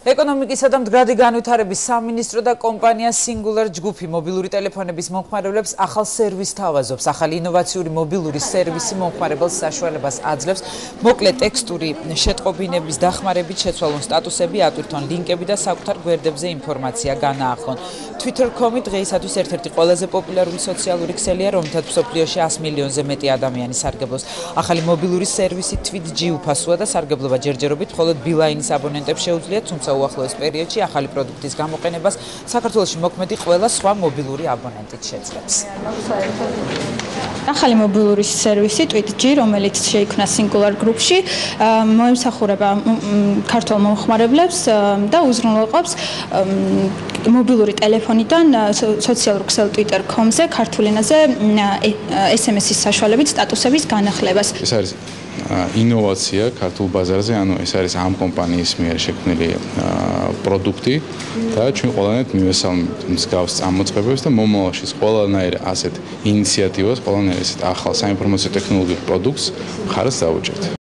ეკონომიკისა და მდგრადი განვითარების სამინისტრო და კომპანია Singular ჯგუფი მობილური ტელეფონების მომხმარებლებს ახალ სერვისს თავაზობს. ახალი ინოვაციური მობილური სერვისი მომხმარებელს საშუალებას აძლევს მოკლე ტექსტური შეტყობინების დახმარებით შეცვალონ სტატუსები, ატვირთონ ლინკები და საკუთარ გვერდებზე ინფორმაცია განაახლონ. Twitter.com-ი დღეისათვის ერთ-ერთი ყველაზე პოპულარული სოციალური ქსელია, რომელთაც მსოფლიოში 100 მილიონზე მეტი ადამიანი სარგებლობს. ახალი მობილური სერვისი TweetG უფასოა და სარგებლობა ჯერჯერობით მხოლოდ Beeline-ის აბონენტებს შეუძლიათ, თუმცა უახლოეს პერიოდში ახალი პროდუქტის გამოყენებას საქართველოში მოქმედი ყველა სხვა მობილური აბონენტიც შეძლებს. ახალი მობილური სერვისი TweetG, რომელიც შეიქმნა Singular ჯგუფში, მოემსახურება ქართულ მომხმარებლებს და უზრუნველყოფს მობილური ტელეფონიდან სოციალურ ქსელ Twitter.com-ზე ქართულ ენაზე SMS-ის საშუალებით სტატუსების განახლებას. ეს არის ინოვაცია ქართულ ბაზარზე, ანუ ეს არის ამ კომპანიის მიერ შექმნილი პროდუქტი და ჩვენ ყველანაირად მივესალმებით მსგავს წამოწყებებს და მომავალში ყველანაირ ასეთ ინიციატივას, ყველანაირ ასეთ ახალ საინფორმაციო ტექნოლოგიურ პროდუქტს მხარს დავუჭერთ.